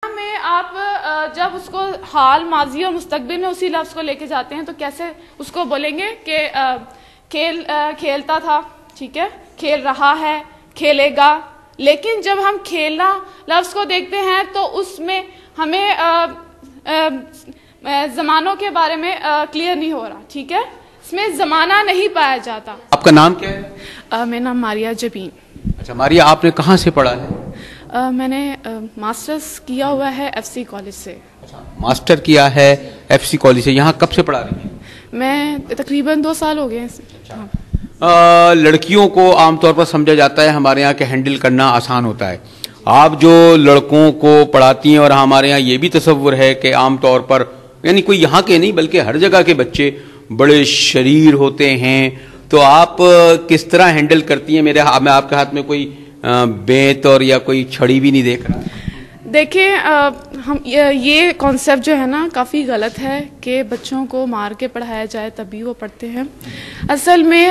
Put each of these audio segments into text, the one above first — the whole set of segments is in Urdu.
میں آپ جب اس کو حال ماضی اور مستقبل میں اسی لفظ کو لے کے جاتے ہیں تو کیسے اس کو بولیں گے کہ کھیلتا تھا، ٹھیک ہے، کھیل رہا ہے، کھیلے گا. لیکن جب ہم کھیلنا لفظ کو دیکھتے ہیں تو اس میں ہمیں زمانوں کے بارے میں کلیئر نہیں ہو رہا، ٹھیک ہے، اس میں زمانہ نہیں پایا جاتا. آپ کا نام کیا ہے؟ میرا نام ماریا جبین. اچھا ماریا، آپ نے کہاں سے پڑھا ہے؟ میں نے ماسٹرز کیا ہوا ہے ایف سی کالج سے. ماسٹر کیا ہے ایف سی کالج سے. یہاں کب سے پڑھا رہی ہیں؟ میں تقریباً 2 سال ہو گئے ہیں. لڑکیوں کو عام طور پر سمجھا جاتا ہے ہمارے یہاں کہ ہینڈل کرنا آسان ہوتا ہے. آپ جو لڑکوں کو پڑھاتی ہیں، اور ہمارے یہاں یہ بھی تصور ہے کہ عام طور پر یعنی کوئی یہاں کے نہیں بلکہ ہر جگہ کے بچے بڑے شریر ہوتے ہیں، تو آپ کس طرح ہینڈل کرتی ہیں؟ میں آپ کے ہاتھ میں کوئی بینت اور یا کوئی چھڑی بھی نہیں دیکھ رہا. دیکھیں، ہم یہ کانسیپٹ جو ہے نا کافی غلط ہے کہ بچوں کو مار کے پڑھایا جائے تبھی وہ پڑھتے ہیں. اصل میں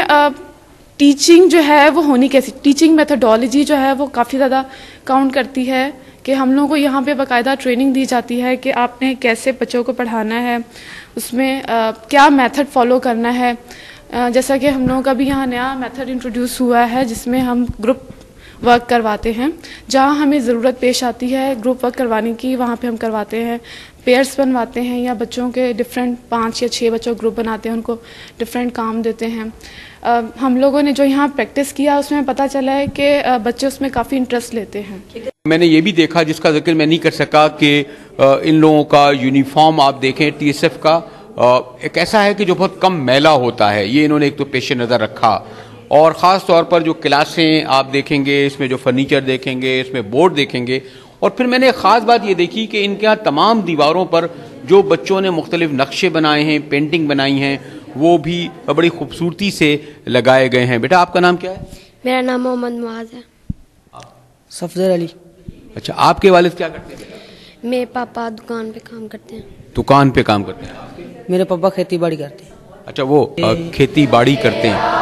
ٹیچنگ جو ہے وہ ہونی کیسی، ٹیچنگ میتھڈالوجی جو ہے وہ کافی زیادہ کاؤنٹ کرتی ہے کہ ہم لوگوں کو یہاں پہ باقاعدہ ٹریننگ دی جاتی ہے کہ آپ نے کیسے بچوں کو پڑھانا ہے، اس میں کیا میتھڈ فالو کرنا ہے. جیسا کہ ہم لوگوں کا بھی یہاں نیا میتھڈ انٹروڈیوس ہوا ہے جس میں ہم گروپ ورک کرواتے ہیں. جہاں ہمیں ضرورت پیش آتی ہے گروپ ورک کروانے کی وہاں پہ ہم کرواتے ہیں، پیئرس بنواتے ہیں یا بچوں کے ڈفرینٹ 5 یا 6 بچوں گروپ بناتے ہیں، ان کو ڈفرینٹ کام دیتے ہیں. ہم لوگوں نے جو یہاں پریکٹس کیا اس میں پتہ چلا ہے کہ بچے اس میں کافی انٹرسٹ لیتے ہیں. میں نے یہ بھی دیکھا، جس کا ذکر میں نہیں کر سکا، کہ ان لوگوں کا یونیفارم آپ دیکھیں ٹی ایس ایف کا ایک ایسا ہے کہ جو بہت کم میلا ہوتا ہے. یہ انہوں نے ایک تو پیش نظر رکھا، اور خاص طور پر جو کلاسیں آپ دیکھیں گے، اس میں جو فرنیچر دیکھیں گے، اس میں بورڈ دیکھیں گے. اور پھر میں نے ایک خاص بات یہ دیکھی کہ ان کے یہاں تمام دیواروں پر جو بچوں نے مختلف نقشے بنائے ہیں، پینٹنگ بنائی ہیں، وہ بھی بڑی خوبصورتی سے لگائے گئے ہیں. بیٹا آپ کا نام کیا ہے؟ میرا نام محمد معاذ ہے. صفدر علی. اچھا، آپ کے والد کیا کرتے ہیں؟ میرے پاپا دکان پہ کام کرتے ہیں. دکان پہ کام کرتے ہیں. میرے پاپا کھیتی باڑی کرتے ہیں. اچھا، وہ کھیتی باڑی کرتے ہیں.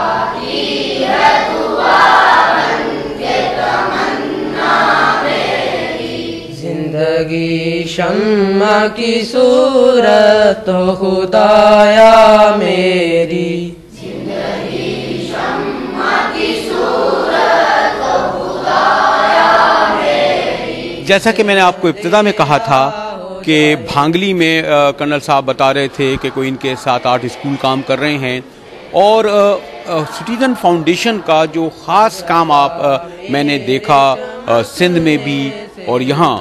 زندگی شمع کی صورت ہو خدایا میری، زندگی شمع کی صورت ہو خدایا میری. جیسا کہ میں نے آپ کو ابتدا میں کہا تھا کہ بھانگلی میں کرنل صاحب بتا رہے تھے کہ کوئی ان کے 7-8 اسکول کام کر رہے ہیں، اور سٹیزن فاؤنڈیشن کا جو خاص کام میں نے دیکھا سندھ میں بھی اور یہاں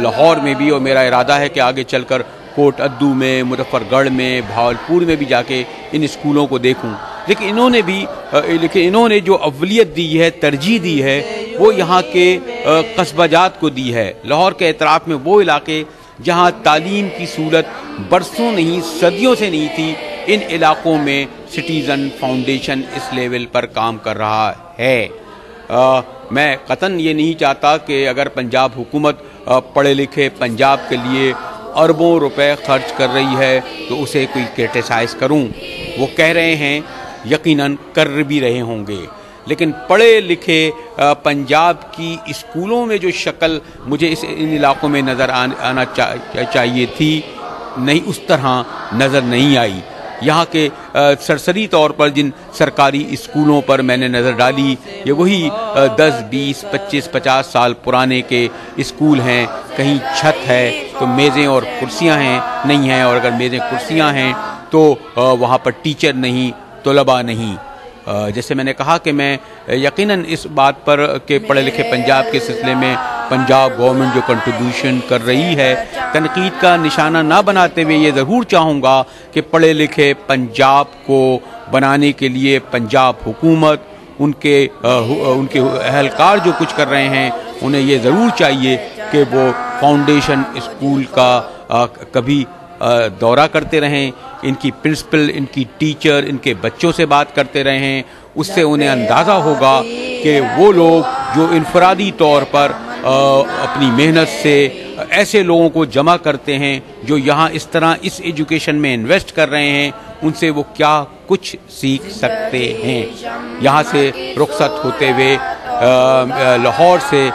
لاہور میں بھی، اور میرا ارادہ ہے کہ آگے چل کر کوٹ ادو میں، مظفر گڑھ میں، بھاولپور میں بھی جا کے ان اسکولوں کو دیکھوں. لیکن انہوں نے جو اولیت دی ہے، ترجیح دی ہے، وہ یہاں کے قصبہ جات کو دی ہے. لاہور کے اطراف میں وہ علاقے جہاں تعلیم کی سہولت برسوں نہیں صدیوں سے نہیں تھی، ان علاقوں میں سٹیزن فاؤنڈیشن اس لیول پر کام کر رہا ہے. میں قطعاً یہ نہیں چاہتا کہ اگر پنجاب حکومت پڑھے لکھے پنجاب کے لیے اربوں روپے خرچ کر رہی ہے تو اسے کوئی کرٹیسائز کروں. وہ کہہ رہے ہیں، یقیناً کر بھی رہے ہوں گے، لیکن پڑھے لکھے پنجاب کی اسکولوں میں جو شکل مجھے ان علاقوں میں نظر آنا چاہیے تھی، نہیں اس طرح نظر نہیں آئی. یہاں کے سرسری طور پر جن سرکاری اسکولوں پر میں نے نظر ڈالی، یہ وہی 10 20 25 50 سال پرانے کے اسکول ہیں. کہیں چھت ہے تو میزیں اور کرسیاں نہیں ہیں، اور اگر میزیں کرسیاں ہیں تو وہاں پر ٹیچر نہیں، طلباء نہیں. جیسے میں نے کہا کہ میں یقیناً اس بات پر کہ پڑھے لکھے پنجاب کے سلسلے میں پنجاب گورنمنٹ جو کنٹریبیوشن کر رہی ہے، تنقید کا نشانہ نہ بناتے ہوئے یہ ضرور چاہوں گا کہ پڑھے لکھے پنجاب کو بنانے کے لیے پنجاب حکومت، ان کے اہلکار جو کچھ کر رہے ہیں، انہیں یہ ضرور چاہیے کہ وہ فاؤنڈیشن اسکول کا کبھی دورہ کرتے رہیں، ان کی پرنسپل، ان کی ٹیچر، ان کے بچوں سے بات کرتے رہیں. اس سے انہیں اندازہ ہوگا کہ وہ لوگ جو انفرادی طور پر اپنی محنت سے ایسے لوگوں کو جمع کرتے ہیں جو یہاں اس طرح اس ایجوکیشن میں انویسٹ کر رہے ہیں، ان سے وہ کیا کچھ سیکھ سکتے ہیں. یہاں سے رخصت ہوتے ہوئے لاہور سے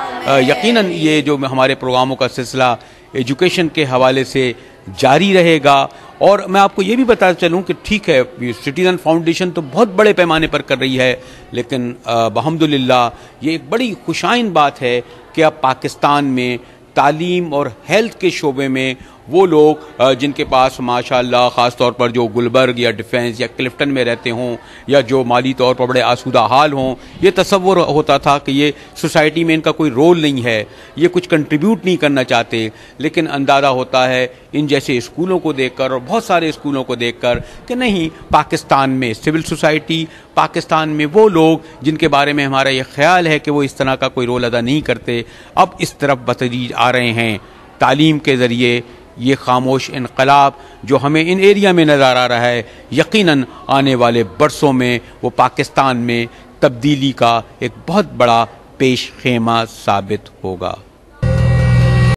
یقیناً یہ جو ہمارے پروگراموں کا سلسلہ ایجوکیشن کے حوالے سے جاری رہے گا. اور میں آپ کو یہ بھی بتا چلوں کہ ٹھیک ہے سٹیزن فاؤنڈیشن تو بہت بڑے پیمانے پر کر رہی ہے، لیکن الحمدللہ یہ ایک بڑی خوشائن بات ہے کہ اب پاکستان میں تعلیم اور ہیلتھ کے شعبے میں وہ لوگ جن کے پاس ماشاءاللہ خاص طور پر جو گلبرگ یا ڈیفینس یا کلفٹن میں رہتے ہوں یا جو مالی طور پر بڑے آسودہ حال ہوں، یہ تصور ہوتا تھا کہ یہ سوسائٹی میں ان کا کوئی رول نہیں ہے، یہ کچھ کنٹریبیوٹ نہیں کرنا چاہتے، لیکن اندازہ ہوتا ہے ان جیسے اسکولوں کو دیکھ کر اور بہت سارے اسکولوں کو دیکھ کر کہ نہیں، پاکستان میں سول سوسائٹی، پاکستان میں وہ لوگ جن کے بارے میں ہمارا یہ خیال ہے کہ وہ اس طرح کا کوئی رول ادا نہیں کرتے، اب اس طرف بتدریج آ رہے ہیں. تعلیم کے ذریعے یہ خاموش انقلاب جو ہمیں ان ایریا میں نظر آ رہا ہے، یقیناً آنے والے برسوں میں وہ پاکستان میں تبدیلی کا ایک بہت بڑا پیش خیمہ ثابت ہوگا.